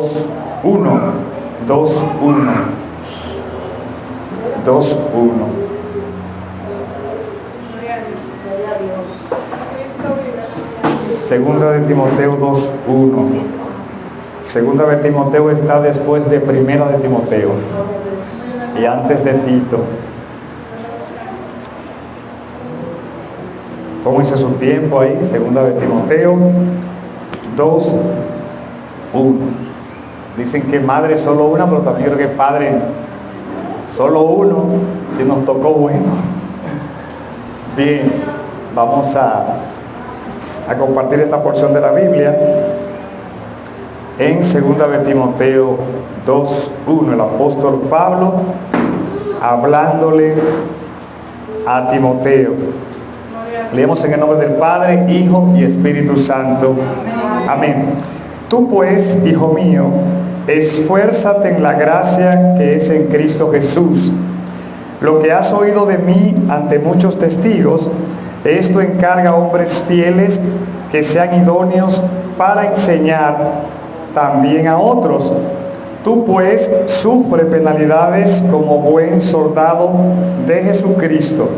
2, 1. 2, 1. 2, 1. Segunda de Timoteo 2, 1. Segunda de Timoteo está después de Primera de Timoteo y antes de Tito. Tómense su tiempo ahí. Segunda de Timoteo 2, 1. Dicen que madre solo una, pero también creo que padre solo uno, si nos tocó bueno. Bien, vamos a compartir esta porción de la Biblia en 2 de Timoteo 2:1, el apóstol Pablo hablándole a Timoteo. Leemos en el nombre del Padre, Hijo y Espíritu Santo. Amén. Tú pues, hijo mío, esfuérzate en la gracia que es en Cristo Jesús. Lo que has oído de mí ante muchos testigos, esto encarga a hombres fieles que sean idóneos para enseñar también a otros. Tú pues sufre penalidades como buen soldado de Jesucristo.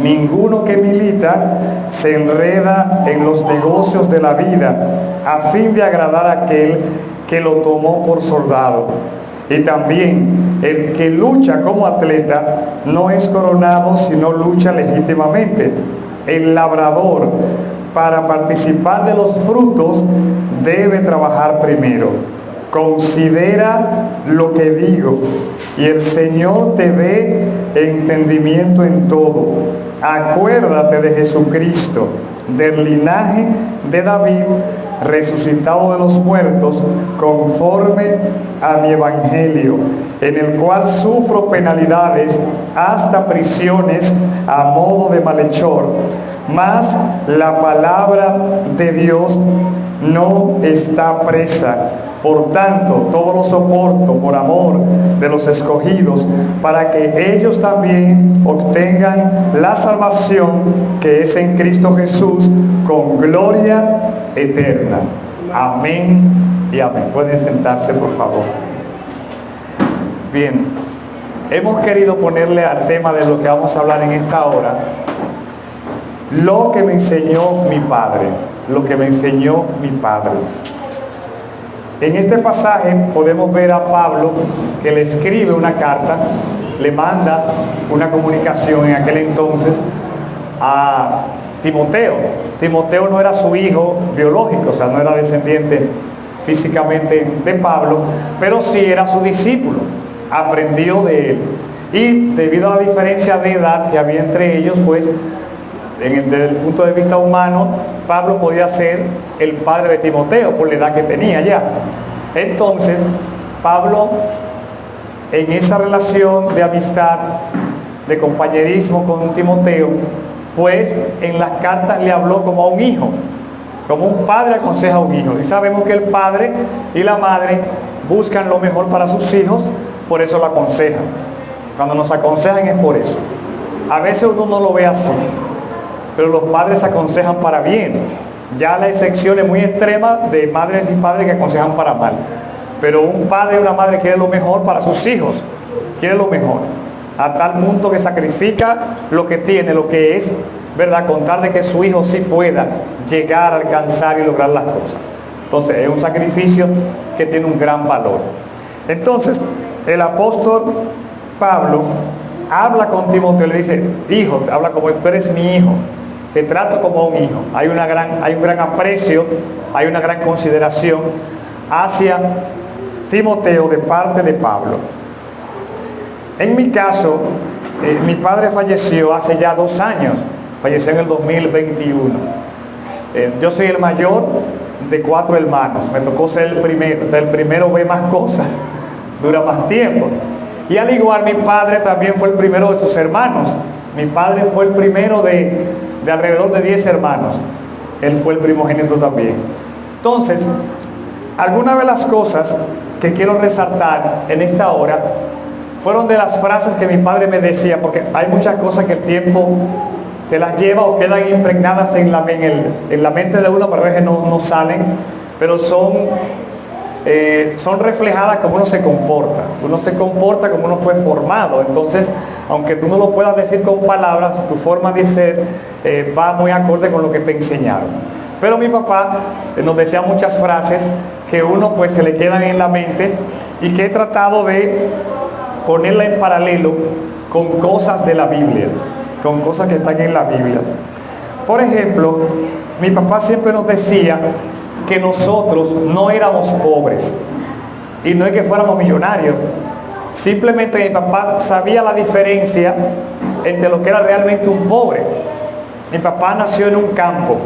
Ninguno que milita se enreda en los negocios de la vida a fin de agradar a aquel que lo tomó por soldado. Y también el que lucha como atleta no es coronado sino lucha legítimamente. El labrador, para participar de los frutos, debe trabajar primero. Considera lo que digo, y el Señor te dé entendimiento en todo. Acuérdate de Jesucristo, del linaje de David, resucitado de los muertos, conforme a mi evangelio, en el cual sufro penalidades, hasta prisiones, a modo de malhechor. Mas la palabra de Dios no está presa. Por tanto, todo lo soporto por amor de los escogidos, para que ellos también obtengan la salvación que es en Cristo Jesús, con gloria eterna. Amén y amén. Pueden sentarse, por favor. Bien, hemos querido ponerle al tema de lo que vamos a hablar en esta hora, lo que me enseñó mi padre. Lo que me enseñó mi padre. En este pasaje podemos ver a Pablo que le escribe una carta, le manda una comunicación en aquel entonces a Timoteo. Timoteo no era su hijo biológico, o sea, no era descendiente físicamente de Pablo, pero sí era su discípulo, aprendió de él. Y debido a la diferencia de edad que había entre ellos, pues desde el punto de vista humano, Pablo podía ser el padre de Timoteo por la edad que tenía ya. Entonces, Pablo, en esa relación de amistad, de compañerismo con Timoteo, pues en las cartas le habló como a un hijo, como un padre aconseja a un hijo. Y sabemos que el padre y la madre buscan lo mejor para sus hijos, por eso lo aconsejan. Cuando nos aconsejan es por eso. A veces uno no lo ve así, pero los padres aconsejan para bien. Ya la excepción es muy extrema de madres y padres que aconsejan para mal. Pero un padre y una madre quiere lo mejor para sus hijos, quiere lo mejor, a tal punto que sacrifica lo que tiene, lo que es, ¿verdad? Con tal de que su hijo sí pueda llegar a alcanzar y lograr las cosas. Entonces es un sacrificio que tiene un gran valor. Entonces el apóstol Pablo habla con Timoteo, le dice: hijo, habla como tú eres mi hijo, te trato como a un hijo. Hay un gran aprecio, hay una gran consideración hacia Timoteo de parte de Pablo. En mi caso, mi padre falleció hace ya 2 años, falleció en el 2021. Yo soy el mayor de 4 hermanos, me tocó ser el primero. Entonces, el primero ve más cosas, dura más tiempo. Y al igual, mi padre también fue el primero de sus hermanos. Mi padre fue el primero de alrededor de 10 hermanos. Él fue el primogénito también. Entonces, algunas de las cosas que quiero resaltar en esta hora fueron de las frases que mi padre me decía, porque hay muchas cosas que el tiempo se las lleva o quedan impregnadas en la mente de uno, pero a veces no salen, pero son son reflejadas como uno se comporta. Uno se comporta como uno fue formado. Entonces, aunque tú no lo puedas decir con palabras, tu forma de ser va muy acorde con lo que te enseñaron. Pero mi papá nos decía muchas frases que uno pues se le quedan en la mente y que he tratado de ponerla en paralelo con cosas de la Biblia, con cosas que están en la Biblia. Por ejemplo, mi papá siempre nos decía que nosotros no éramos pobres, y no es que fuéramos millonarios, simplemente mi papá sabía la diferencia entre lo que era realmente un pobre. Mi papá nació en un campo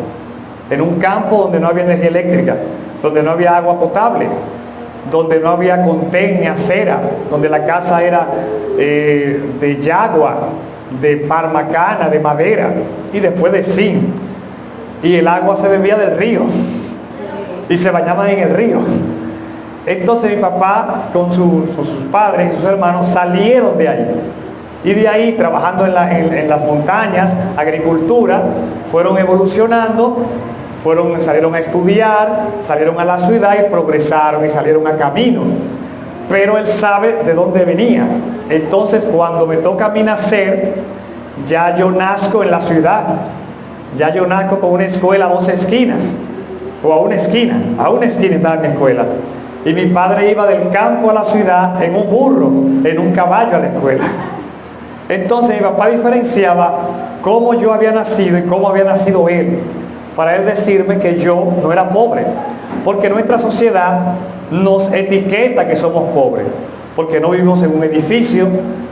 donde no había energía eléctrica, donde no había agua potable, donde no había contén ni acera, donde la casa era de yagua, de parmacana, de madera y después de zinc, y el agua se bebía del río y se bañaban en el río. Entonces mi papá con sus padres y sus hermanos salieron de ahí, y de ahí, trabajando en las montañas, agricultura, fueron evolucionando, salieron a estudiar, salieron a la ciudad y progresaron y salieron a camino. Pero él sabe de dónde venía. Entonces, cuando me toca a mí nacer, ya yo nazco en la ciudad. Ya yo nazco con una escuela a 2 esquinas, o a una esquina estaba mi escuela. Y mi padre iba del campo a la ciudad en un burro, en un caballo a la escuela. Entonces mi papá diferenciaba cómo yo había nacido y cómo había nacido él, para él decirme que yo no era pobre, porque nuestra sociedad nos etiqueta que somos pobres, porque no vivimos en un edificio,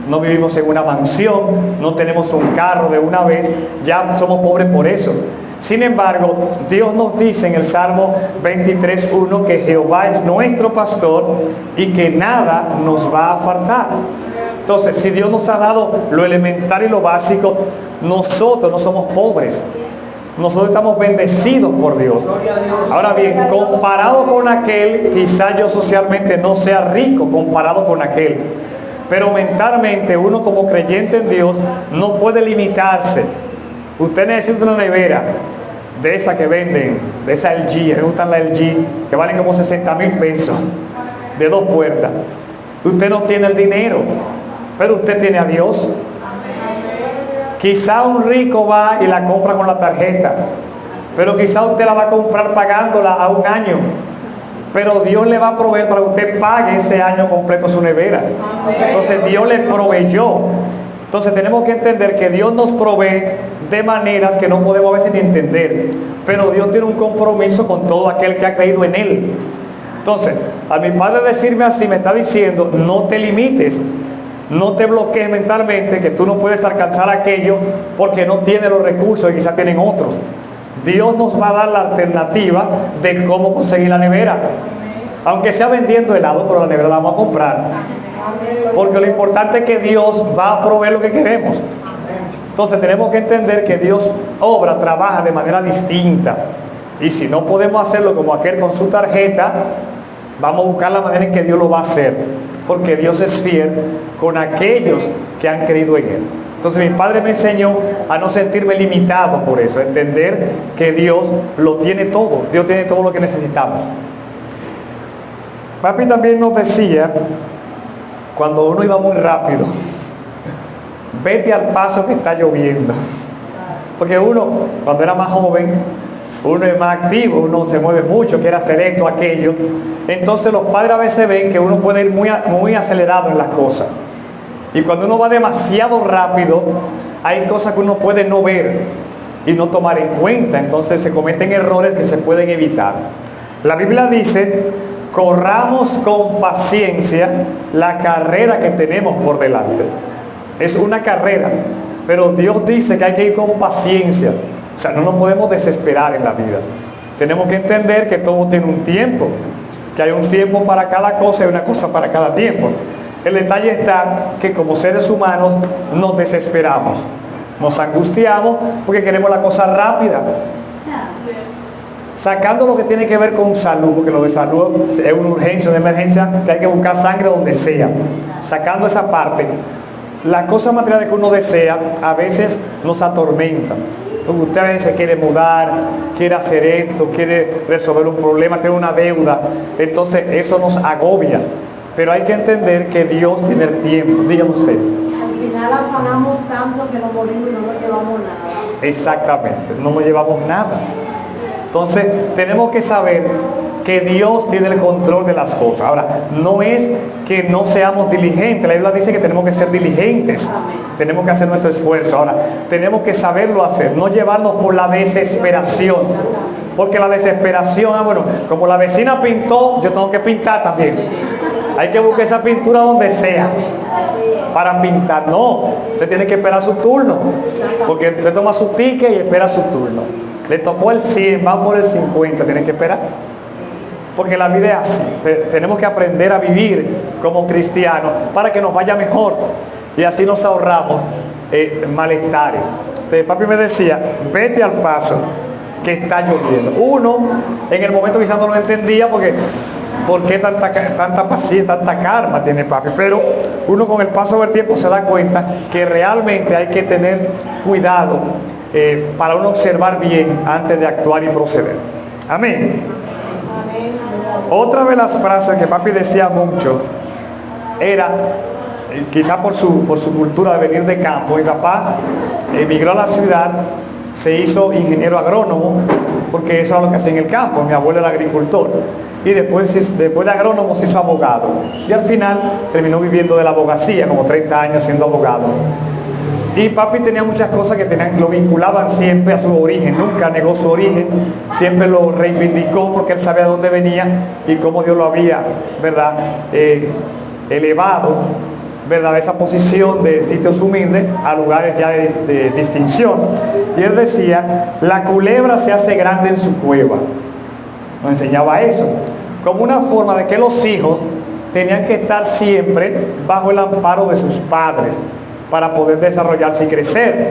no vivimos en una mansión, no tenemos un carro de una vez, ya somos pobres por eso. Sin embargo, Dios nos dice en el Salmo 23:1 que Jehová es nuestro pastor y que nada nos va a faltar. Entonces, si Dios nos ha dado lo elemental y lo básico, nosotros no somos pobres. Nosotros estamos bendecidos por Dios. Ahora bien, comparado con aquel, quizá yo socialmente no sea rico comparado con aquel, pero mentalmente uno como creyente en Dios no puede limitarse. Usted necesita una nevera de esa que venden, de esa LG, me gustan las LG, que valen como 60,000 pesos, de 2 puertas. Usted no tiene el dinero, pero usted tiene a Dios. Quizá un rico va y la compra con la tarjeta, pero quizá usted la va a comprar pagándola a 1 año, pero Dios le va a proveer para que usted pague ese año completo su nevera. Entonces Dios le proveyó. Entonces tenemos que entender que Dios nos provee de maneras que no podemos a veces ni entender, pero Dios tiene un compromiso con todo aquel que ha creído en Él. Entonces, a mi padre decirme así, me está diciendo, no te limites, no te bloquees mentalmente, que tú no puedes alcanzar aquello porque no tienes los recursos y quizás tienen otros. Dios nos va a dar la alternativa de cómo conseguir la nevera, aunque sea vendiendo helado, pero la nevera la vamos a comprar, porque lo importante es que Dios va a proveer lo que queremos. Entonces tenemos que entender que Dios obra, trabaja de manera distinta, y si no podemos hacerlo como aquel con su tarjeta, vamos a buscar la manera en que Dios lo va a hacer, porque Dios es fiel con aquellos que han creído en Él. Entonces mi padre me enseñó a no sentirme limitado por eso, a entender que Dios lo tiene todo, Dios tiene todo lo que necesitamos. Papi también nos decía, cuando uno iba muy rápido, vete al paso que está lloviendo. Porque uno, cuando era más joven, uno es más activo, uno se mueve mucho, quiere hacer esto, aquello. Entonces los padres a veces ven que uno puede ir muy acelerado en las cosas. Y cuando uno va demasiado rápido, hay cosas que uno puede no ver y no tomar en cuenta. Entonces se cometen errores que se pueden evitar. La Biblia dice, corramos con paciencia la carrera que tenemos por delante. Es una carrera, pero Dios dice que hay que ir con paciencia. O sea, no nos podemos desesperar en la vida. Tenemos que entender que todo tiene un tiempo, que hay un tiempo para cada cosa y una cosa para cada tiempo. El detalle está que como seres humanos nos desesperamos, nos angustiamos porque queremos la cosa rápida. Sacando lo que tiene que ver con salud, porque lo de salud es una urgencia, una emergencia, que hay que buscar sangre donde sea. Sacando esa parte, las cosas materiales que uno desea a veces nos atormentan. Porque usted a veces se quiere mudar, quiere hacer esto, quiere resolver un problema, tiene una deuda. Entonces eso nos agobia. Pero hay que entender que Dios tiene el tiempo. Dígame usted. Al final afanamos tanto que nos morimos y no nos llevamos nada. Exactamente, no nos llevamos nada. Entonces tenemos que saber que Dios tiene el control de las cosas. Ahora, no es que no seamos diligentes. La Biblia dice que tenemos que ser diligentes. Tenemos que hacer nuestro esfuerzo. Ahora, tenemos que saberlo hacer, no llevarnos por la desesperación. Porque la desesperación, bueno, como la vecina pintó, yo tengo que pintar también. Hay que buscar esa pintura donde sea para pintar. No, usted tiene que esperar su turno. Porque usted toma su ticket y espera su turno. Le tocó el 100, va por el 50, tiene que esperar. Porque la vida es así. Tenemos que aprender a vivir como cristianos para que nos vaya mejor. Y así nos ahorramos malestares. Entonces, papi me decía, vete al paso que está lloviendo. Uno, en el momento quizás no lo entendía porque ¿por qué tanta paciencia, tanta calma tiene papi? Pero uno con el paso del tiempo se da cuenta que realmente hay que tener cuidado para uno observar bien antes de actuar y proceder. Amén. Otra de las frases que papi decía mucho era, quizá por su cultura de venir de campo, mi papá emigró a la ciudad, se hizo ingeniero agrónomo, porque eso era lo que hacía en el campo, mi abuelo era agricultor, y después de agrónomo se hizo abogado, y al final terminó viviendo de la abogacía, como 30 años siendo abogado. Y papi tenía muchas cosas que lo vinculaban siempre a su origen, nunca negó su origen, siempre lo reivindicó porque él sabía de dónde venía y cómo Dios lo había, ¿verdad?, elevado, ¿verdad?, de esa posición de sitios humildes a lugares ya de distinción. Y él decía, la culebra se hace grande en su cueva. Nos enseñaba eso, como una forma de que los hijos tenían que estar siempre bajo el amparo de sus padres, para poder desarrollarse y crecer.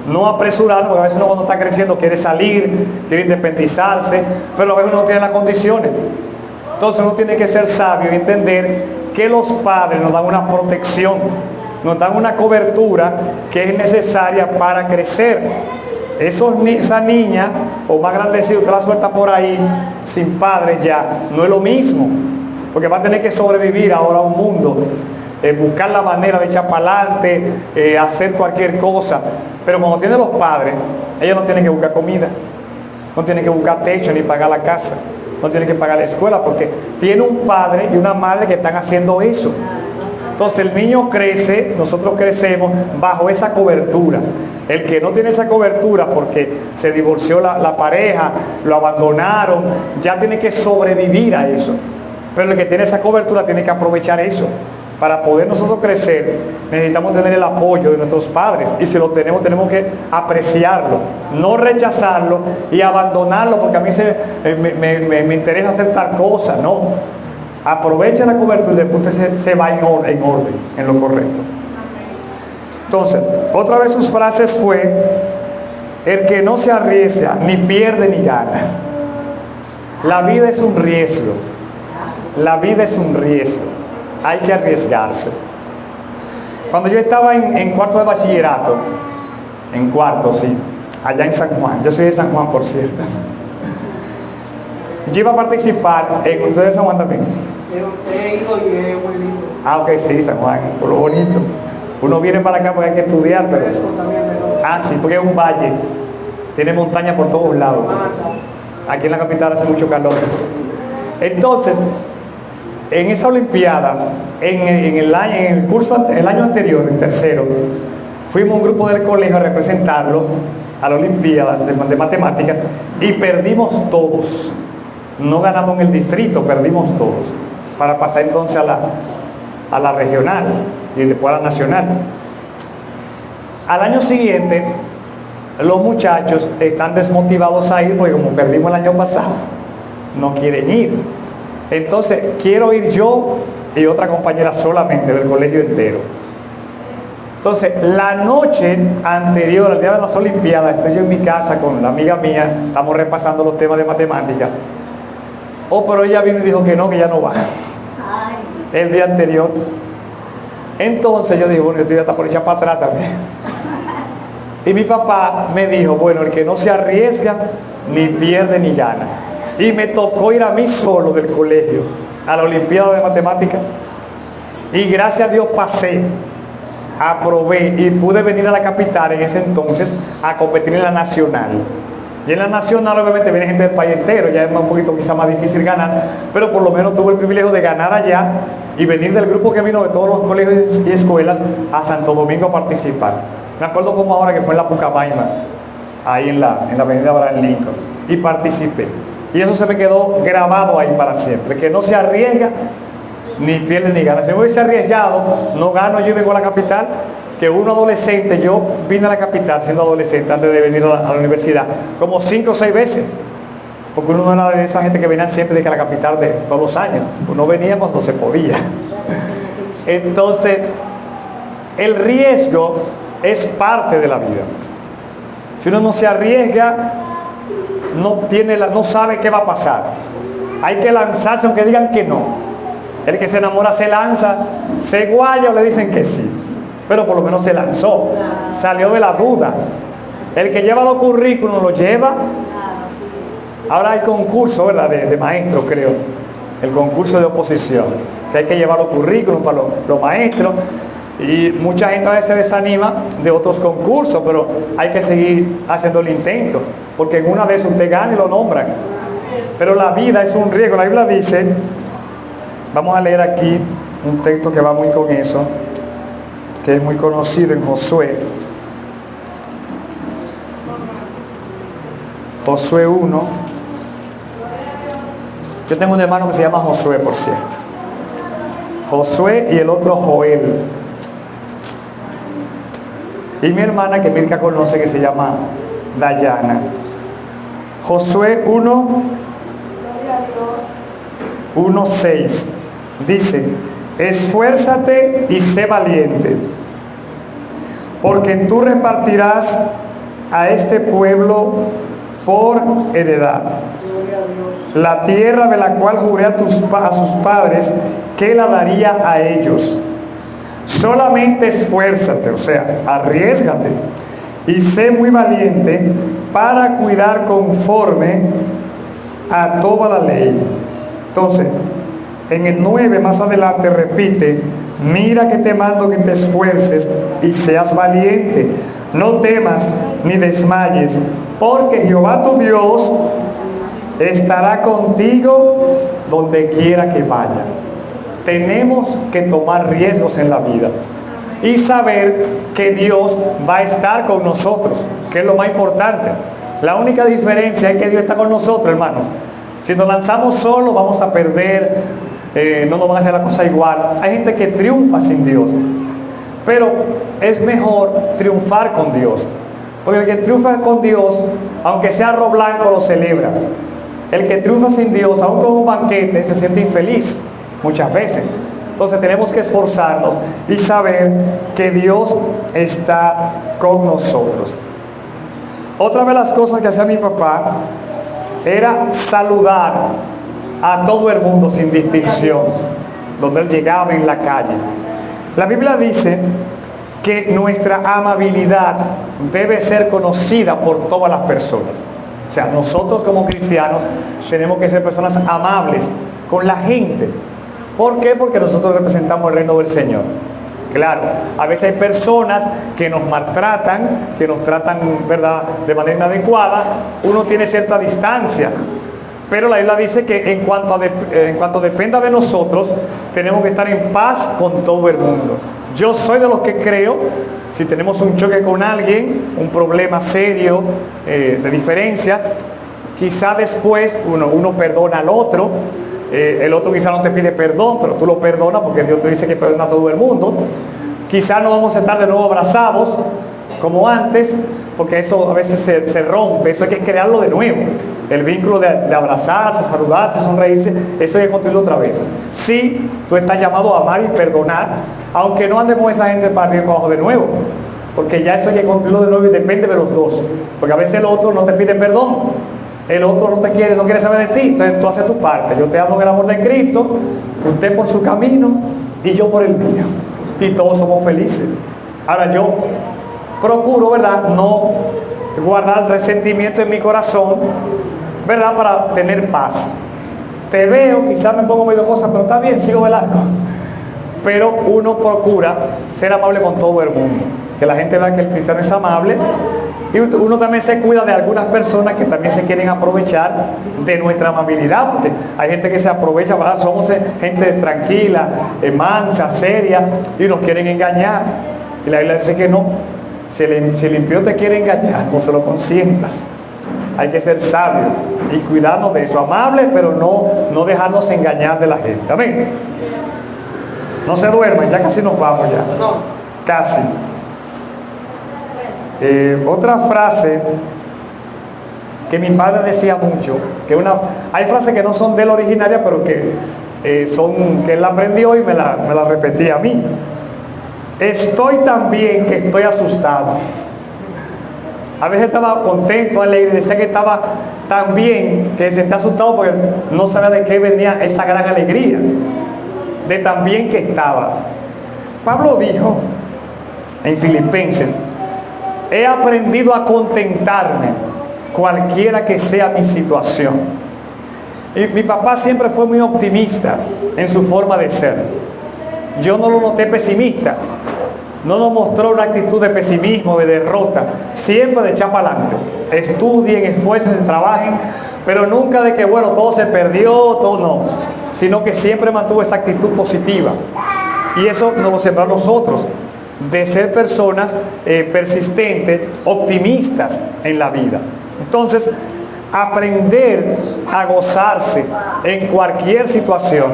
No apresurarlo, porque a veces uno cuando está creciendo quiere salir, quiere independizarse, pero a veces uno no tiene las condiciones. Entonces uno tiene que ser sabio y entender que los padres nos dan una protección, nos dan una cobertura que es necesaria para crecer. Esa niña, o más grandecita, usted la suelta por ahí, sin padres ya, no es lo mismo, porque va a tener que sobrevivir ahora a un mundo. Buscar la manera de echar para adelante, hacer cualquier cosa. Pero cuando tiene los padres, ellos no tienen que buscar comida, no tienen que buscar techo ni pagar la casa, no tienen que pagar la escuela, porque tiene un padre y una madre que están haciendo eso. Entonces el niño crece, nosotros crecemos bajo esa cobertura. El que no tiene esa cobertura porque se divorció la pareja, lo abandonaron, ya tiene que sobrevivir a eso. Pero el que tiene esa cobertura tiene que aprovechar eso. Para poder nosotros crecer, necesitamos tener el apoyo de nuestros padres. Y si lo tenemos, tenemos que apreciarlo, no rechazarlo y abandonarlo porque a mí me interesa hacer tal cosa. No, aprovecha la cobertura y después usted se va en orden, en lo correcto. Entonces, otra vez sus frases fue, el que no se arriesga, ni pierde ni gana. La vida es un riesgo. La vida es un riesgo. Hay que arriesgarse. Cuando yo estaba en cuarto de bachillerato, en cuarto, sí, allá en San Juan, yo soy de San Juan, por cierto, yo iba a participar en, ¿ustedes de San Juan también? He ido y es muy lindo. Ah, ok, sí, San Juan, por lo bonito. Uno viene para acá porque hay que estudiar, pero... Ah, sí, porque es un valle, tiene montaña por todos lados. Aquí en la capital hace mucho calor. Entonces, en esa olimpiada, en el año anterior, en tercero, fuimos un grupo del colegio a representarlo a la olimpiada de matemáticas y perdimos todos. No ganamos en el distrito, perdimos todos, para pasar entonces a la regional y después a la nacional. Al año siguiente, los muchachos están desmotivados a ir porque como perdimos el año pasado, no quieren ir. Entonces, quiero ir yo y otra compañera solamente del colegio entero. Entonces, la noche anterior al día de las Olimpiadas, estoy yo en mi casa con la amiga mía, estamos repasando los temas de matemáticas. Oh, pero ella vino y dijo que no, que ya no va. El día anterior. Entonces yo dije, bueno, yo estoy hasta por echar para atrás también. Y mi papá me dijo, bueno, el que no se arriesga, ni pierde ni gana. Y me tocó ir a mí solo del colegio, a la Olimpiada de Matemáticas. Y gracias a Dios pasé, aprobé y pude venir a la capital en ese entonces a competir en la nacional. Y en la nacional obviamente viene gente del país entero, ya es un poquito quizá más difícil ganar, pero por lo menos tuve el privilegio de ganar allá y venir del grupo que vino de todos los colegios y escuelas a Santo Domingo a participar. Me acuerdo como ahora que fue en la Pucamaima, ahí en la avenida Abraham Lincoln, y participé. Y eso se me quedó grabado ahí para siempre, que no se arriesga, ni pierde ni gana. Si me hubiese arriesgado, no gano, yo vengo a la capital, que uno adolescente, yo vine a la capital siendo adolescente antes de venir a la universidad, como 5 o 6 veces, porque uno no era de esa gente que venía siempre de que a la capital de todos los años, uno venía cuando se podía. Entonces, el riesgo es parte de la vida. Si uno no se arriesga, no sabe qué va a pasar. Hay que lanzarse aunque digan que no. El que se enamora se lanza, se guaya o le dicen que sí, pero por lo menos se lanzó, salió de la duda. El que lleva los currículos lo lleva. Ahora hay concurso, ¿verdad? De maestros, creo, el concurso de oposición, que hay que llevar los currículos para los maestros, y mucha gente a veces se desanima de otros concursos, pero hay que seguir haciendo el intento, porque en una vez usted gana y lo nombran. Pero la vida es un riesgo. La Biblia dice, vamos a leer aquí un texto que va muy con eso, que es muy conocido en Josué. Josué 1. Yo tengo un hermano que se llama Josué, por cierto. Josué y el otro Joel. Y mi hermana que Mirka conoce, que se llama Dayana. Josué 1:6 dice, esfuérzate y sé valiente, porque tú repartirás a este pueblo por heredad la tierra de la cual juré a sus padres que la daría a ellos. Solamente esfuérzate, o sea, arriésgate y sé muy valiente para cuidar conforme a toda la ley. Entonces, en el 9 más adelante repite, mira que te mando que te esfuerces y seas valiente, no temas ni desmayes, porque Jehová tu Dios estará contigo donde quiera que vaya. Tenemos que tomar riesgos en la vida y saber que Dios va a estar con nosotros, que es lo más importante. La única diferencia es que Dios está con nosotros, hermano. Si nos lanzamos solos vamos a perder, no nos van a hacer la cosa igual. Hay gente que triunfa sin Dios, pero es mejor triunfar con Dios, porque el que triunfa con Dios, aunque sea arroz blanco, lo celebra. El que triunfa sin Dios, aun con un banquete, se siente infeliz muchas veces. Entonces tenemos que esforzarnos y saber que Dios está con nosotros. Otra de las cosas que hacía mi papá era saludar a todo el mundo sin distinción, donde él llegaba en la calle. La Biblia dice que nuestra amabilidad debe ser conocida por todas las personas. O sea, nosotros como cristianos tenemos que ser personas amables con la gente. ¿Por qué? Porque nosotros representamos el reino del Señor. Claro, a veces hay personas que nos maltratan, que nos tratan, ¿verdad?, de manera inadecuada. Uno tiene cierta distancia, pero la Biblia dice que en cuanto dependa de nosotros, tenemos que estar en paz con todo el mundo. Yo soy de los que creo, si tenemos un choque con alguien, un problema serio de diferencia, quizá después uno perdona al otro. El otro quizá no te pide perdón, pero tú lo perdonas porque Dios te dice que perdona a todo el mundo. Quizá no vamos a estar de nuevo abrazados como antes, porque eso a veces se rompe. Eso hay que crearlo de nuevo. El vínculo de abrazarse, saludarse, sonreírse, eso hay que construirlo otra vez. Sí, tú estás llamado a amar y perdonar, aunque no andemos con esa gente para arriba y para abajo de nuevo, porque ya eso hay que construirlo de nuevo y depende de los dos. Porque a veces el otro no te pide perdón, el otro no quiere saber de ti, entonces tú haces tu parte. Yo te amo en el amor de Cristo, usted por su camino y yo por el mío. y todos somos felices. Ahora yo procuro, ¿verdad?, no guardar resentimiento en mi corazón, ¿verdad?, para tener paz. Te veo, quizás me pongo medio cosas, pero está bien, sigo velando. Pero uno procura ser amable con todo el mundo, que la gente vea que el cristiano es amable, y uno también se cuida de algunas personas que también se quieren aprovechar de nuestra amabilidad, porque hay gente que se aprovecha, ¿verdad? Somos gente tranquila, mansa, seria, y nos quieren engañar, y la Biblia dice que no. Si el impío te quiere engañar, no se lo consientas. Hay que ser sabio y cuidarnos de eso, amable, pero no dejarnos engañar de la gente. Amén. No se duerman, ya casi nos vamos ya. Casi. Otra frase que mi padre decía mucho, hay frases que no son de él originaria, pero que él la aprendió y me la repetía a mí. Estoy tan bien que estoy asustado. A veces estaba contento, alegre, decía que estaba tan bien que se sentía asustado porque no sabía de qué venía esa gran alegría, de tan bien que estaba. Pablo dijo en Filipenses: he aprendido a contentarme cualquiera que sea mi situación. Y mi papá siempre fue muy optimista en su forma de ser. Yo no lo noté pesimista. No nos mostró una actitud de pesimismo, de derrota, siempre de echar para adelante. Estudien, esfuercen, trabajen, pero nunca de que, bueno, todo se perdió, todo no, sino que siempre mantuvo esa actitud positiva. Y eso nos lo sembró a nosotros, de ser personas persistentes, optimistas en la vida. Entonces, aprender a gozarse en cualquier situación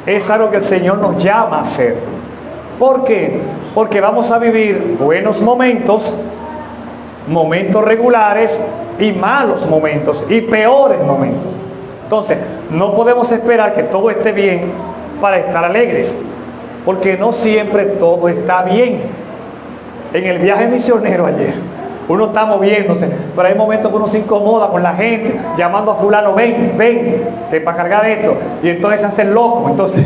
es algo que el Señor nos llama a hacer. ¿Por qué? Porque vamos a vivir buenos momentos, momentos regulares y malos momentos y peores momentos. Entonces, no podemos esperar que todo esté bien para estar alegres, porque no siempre todo está bien. En el viaje misionero ayer, uno está moviéndose, pero hay momentos que uno se incomoda con la gente, llamando a fulano: ven, para cargar esto, y entonces se hace loco. Entonces,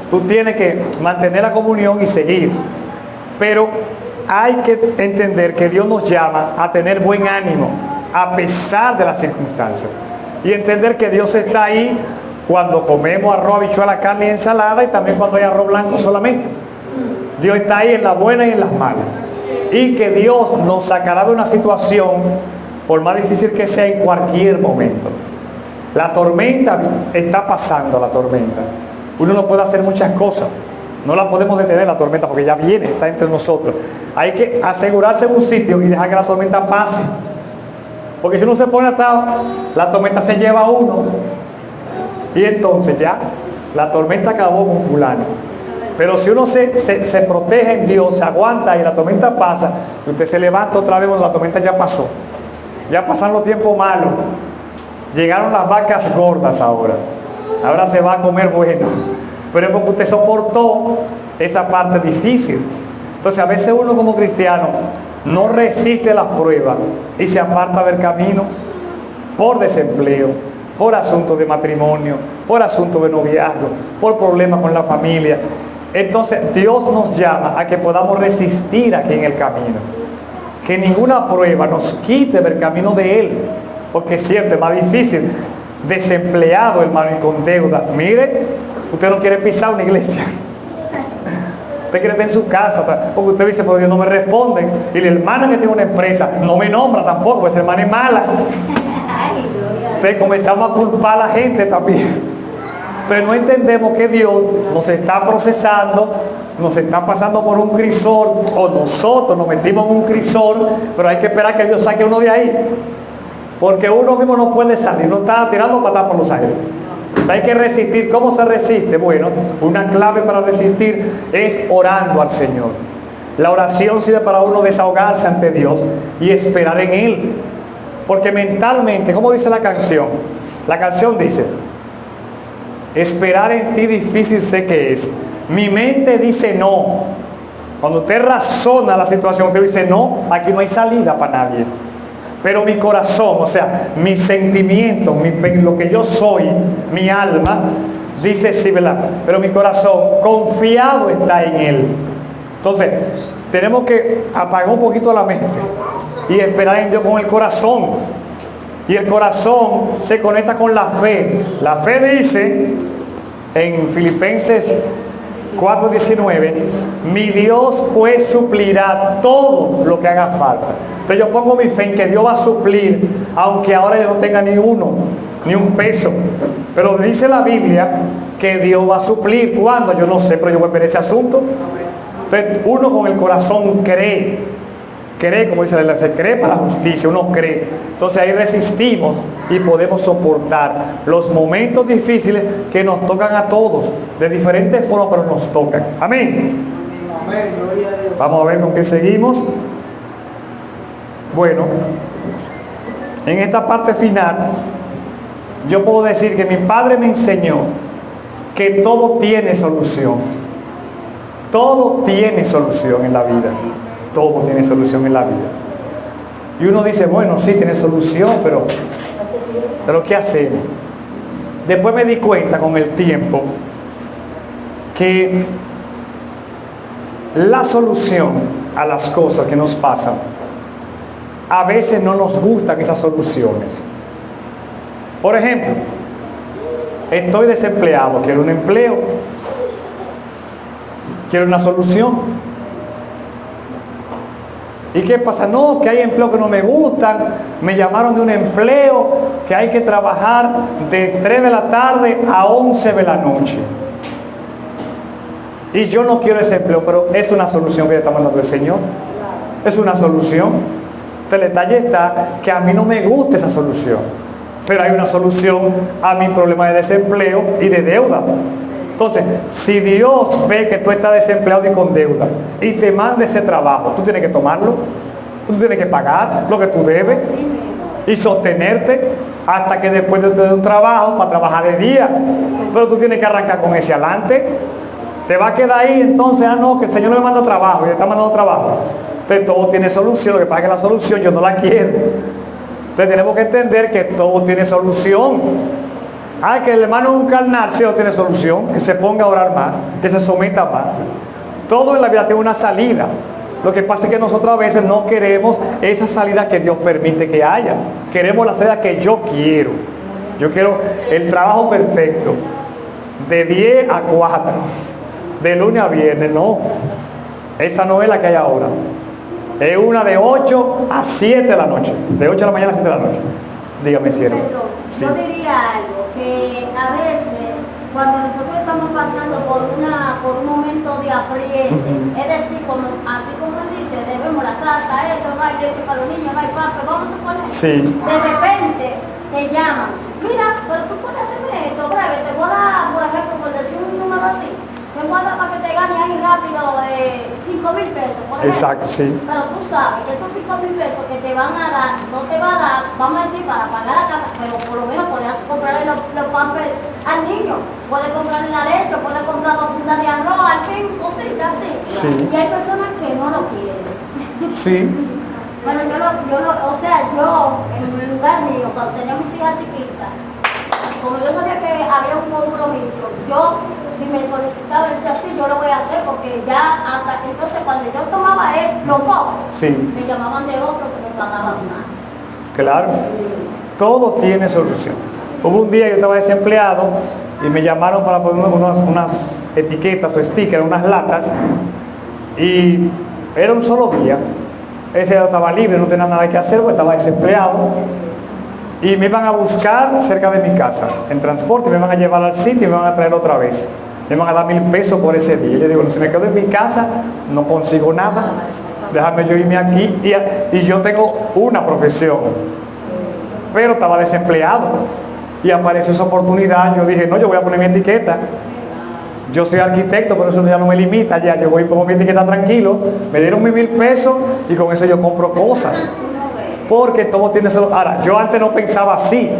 tú tienes que mantener la comunión y seguir. Pero hay que entender que Dios nos llama a tener buen ánimo, a pesar de las circunstancias. Y entender que Dios está ahí cuando comemos arroz, habichuela, carne y ensalada, y también cuando hay arroz blanco solamente. Dios está ahí en las buenas y en las malas. Y que Dios nos sacará de una situación, por más difícil que sea, en cualquier momento. La tormenta está pasando, la tormenta. Uno no puede hacer muchas cosas. No la podemos detener, la tormenta, porque ya viene, está entre nosotros. Hay que asegurarse en un sitio y dejar que la tormenta pase. Porque si uno se pone atado, la tormenta se lleva a uno. Y entonces ya, la tormenta acabó con fulano. Pero si uno se protege en Dios, se aguanta y la tormenta pasa, usted se levanta otra vez cuando la tormenta ya pasó. Ya pasaron los tiempos malos. Llegaron las vacas gordas ahora. Ahora se va a comer bueno. Pero es porque usted soportó esa parte difícil. Entonces a veces uno como cristiano no resiste las pruebas y se aparta del camino por desempleo, por asuntos de matrimonio, por asuntos de noviazgo, por problemas con la familia. Entonces Dios nos llama a que podamos resistir aquí en el camino. Que ninguna prueba nos quite del camino de Él. Porque es cierto, es más difícil. Desempleado, hermano, y con deuda. Mire, usted no quiere pisar una iglesia. Usted quiere estar en su casa, porque usted dice: pues Dios no me responde. Y la hermana que tiene una empresa no me nombra tampoco, pues esa hermana es mala. Entonces comenzamos a culpar a la gente también. Entonces no entendemos que Dios nos está procesando, nos está pasando por un crisol, o nosotros nos metimos en un crisol, pero hay que esperar que Dios saque uno de ahí. Porque uno mismo no puede salir, no está tirando patas por los aires. Hay que resistir. ¿Cómo se resiste? Bueno, una clave para resistir es orando al Señor. La oración sirve para uno desahogarse ante Dios y esperar en Él. Porque mentalmente, ¿cómo dice la canción? La canción dice: esperar en ti difícil sé que es. Mi mente dice no. Cuando usted razona la situación, usted dice: no, aquí no hay salida para nadie. Pero mi corazón, o sea, mis sentimientos, lo que yo soy, mi alma, dice sí, ¿verdad? Pero mi corazón confiado está en Él. Entonces, tenemos que apagar un poquito la mente y esperar en Dios con el corazón. Y el corazón se conecta con la fe. La fe dice en Filipenses 4:19, mi Dios pues suplirá todo lo que haga falta. Entonces yo pongo mi fe en que Dios va a suplir, aunque ahora yo no tenga ni un peso. Pero dice la Biblia que Dios va a suplir. ¿Cuándo? Yo no sé, pero yo voy a ver ese asunto. Entonces uno con el corazón cree, como dice la Biblia, se cree para la justicia, uno cree. Entonces ahí resistimos y podemos soportar los momentos difíciles que nos tocan a todos, de diferentes formas, pero nos tocan. Amén. Vamos a ver con qué seguimos. Bueno, en esta parte final, yo puedo decir que mi padre me enseñó que todo tiene solución. Todo tiene solución en la vida. Todo tiene solución en la vida. Y uno dice, bueno, sí, tiene solución, pero ¿qué hacemos? Después me di cuenta con el tiempo que la solución a las cosas que nos pasan, a veces no nos gustan esas soluciones. Por ejemplo, estoy desempleado, quiero un empleo, quiero una solución. ¿Y qué pasa? No, que hay empleos que no me gustan. Me llamaron de un empleo que hay que trabajar de 3 de la tarde a 11 de la noche. Y yo no quiero ese empleo, pero es una solución que está mandando el Señor. Es una solución. El detalle está que a mí no me gusta esa solución. Pero hay una solución a mi problema de desempleo y de deuda. Entonces, si Dios ve que tú estás desempleado y con deuda y te manda ese trabajo, tú tienes que tomarlo, tú tienes que pagar lo que tú debes y sostenerte hasta que después te dé un trabajo para trabajar de día. Pero tú tienes que arrancar con ese adelante. Te va a quedar ahí entonces, no, que el Señor no me manda trabajo y le está mandando trabajo. Entonces todo tiene solución, lo que pasa es que la solución yo no la quiero. Entonces tenemos que entender que todo tiene solución. Que el hermano un carnal sí no tiene solución, que se ponga a orar más, que se someta más. Todo en la vida tiene una salida. Lo que pasa es que nosotros a veces no queremos esa salida que Dios permite que haya. Queremos la salida que yo quiero. Yo quiero el trabajo perfecto, de 10 a 4, de lunes a viernes. No, esa no es la que hay ahora. Es una de 8 a 7 de la noche, de 8 de la mañana a 7 de la noche. Dígame, cierto. Yo diría algo, que a veces cuando nosotros estamos pasando por un momento de apriete, es decir, así como él dice, debemos la casa, esto, no hay leche para los niños, no hay pan, vamos a poner. Sí. De repente te llaman, mira, pero tú puedes hacerme esto, breve, te voy a dar, por ejemplo, por decir un número así, te voy a dar para que te gane ahí rápido 5,000 pesos, por ejemplo. Exacto, sí. Pero tú sabes que esos 5,000 pesos que te van a dar, no te va a dar, vamos a decir, para pagar la casa, pero por lo menos puedes comprarle los pampers al niño, puedes comprarle la leche, puedes comprar 2 fundas de arroz, al fin, cositas así. Sí. Y hay personas que no lo quieren. Sí. Pero yo en el lugar mío, cuando tenía mis hijas chiquitas, como yo sabía que había un compromiso, si me solicitaba ese así, yo lo voy a hacer, porque ya hasta entonces cuando yo tomaba lo poco, Sí. me llamaban de otro que me pagaban más. Claro. Todo tiene solución. Hubo un día que yo estaba desempleado y me llamaron para poner unas etiquetas o stickers, unas latas, y era un solo día. Ese día estaba libre, no tenía nada que hacer porque estaba desempleado. Y me iban a buscar cerca de mi casa, en transporte, me iban a llevar al sitio y me iban a traer otra vez. Me van a dar 1,000 pesos por ese día. Yo digo, si me quedo en mi casa, no consigo nada. Déjame yo irme aquí. Y yo tengo una profesión. Pero estaba desempleado. Y apareció esa oportunidad. Yo dije, no, yo voy a poner mi etiqueta. Yo soy arquitecto, pero eso ya no me limita. Ya yo voy y pongo mi etiqueta tranquilo. Me dieron 1,000 pesos y con eso yo compro cosas. Porque todo tiene solución. Ahora, yo antes no pensaba así.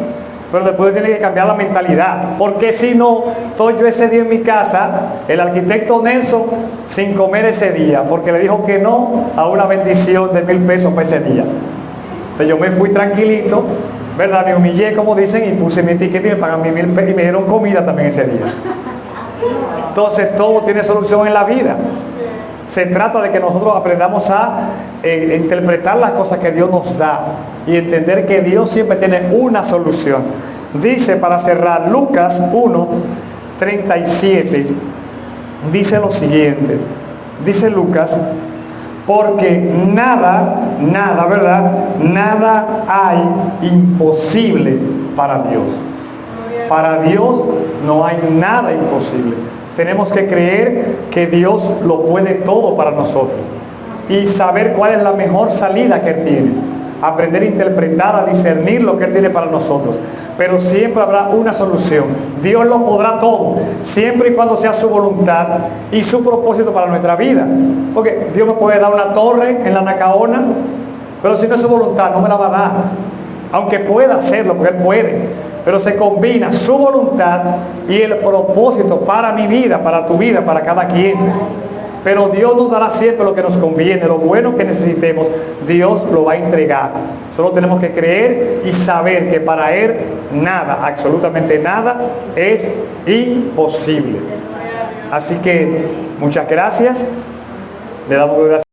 Pero después tiene que cambiar la mentalidad. Porque si no, estoy yo ese día en mi casa, el arquitecto Nelson, sin comer ese día, porque le dijo que no a una bendición de 1,000 pesos para ese día. Entonces yo me fui tranquilito ¿verdad? Me humillé, como dicen, y puse mi etiqueta y me pagan mi y me dieron comida también ese día. Entonces todo tiene solución en la vida. Se trata de que nosotros aprendamos a interpretar las cosas que Dios nos da y entender que Dios siempre tiene una solución. Dice, para cerrar, Lucas 1:37, dice lo siguiente. Dice Lucas: porque nada, ¿verdad? Nada hay imposible para Dios. Para Dios no hay nada imposible. Tenemos que creer que Dios lo puede todo para nosotros y saber cuál es la mejor salida que Él tiene. Aprender a interpretar, a discernir lo que Él tiene para nosotros. Pero siempre habrá una solución. Dios lo podrá todo, siempre y cuando sea su voluntad y su propósito para nuestra vida. Porque Dios me puede dar una torre en la Nacaona, pero si no es su voluntad, no me la va a dar. Aunque pueda hacerlo, porque Él puede. Pero se combina su voluntad y el propósito para mi vida, para tu vida, para cada quien. Pero Dios nos dará siempre lo que nos conviene, lo bueno que necesitemos, Dios lo va a entregar. Solo tenemos que creer y saber que para Él nada, absolutamente nada, es imposible. Así que muchas gracias. Le damos gracias.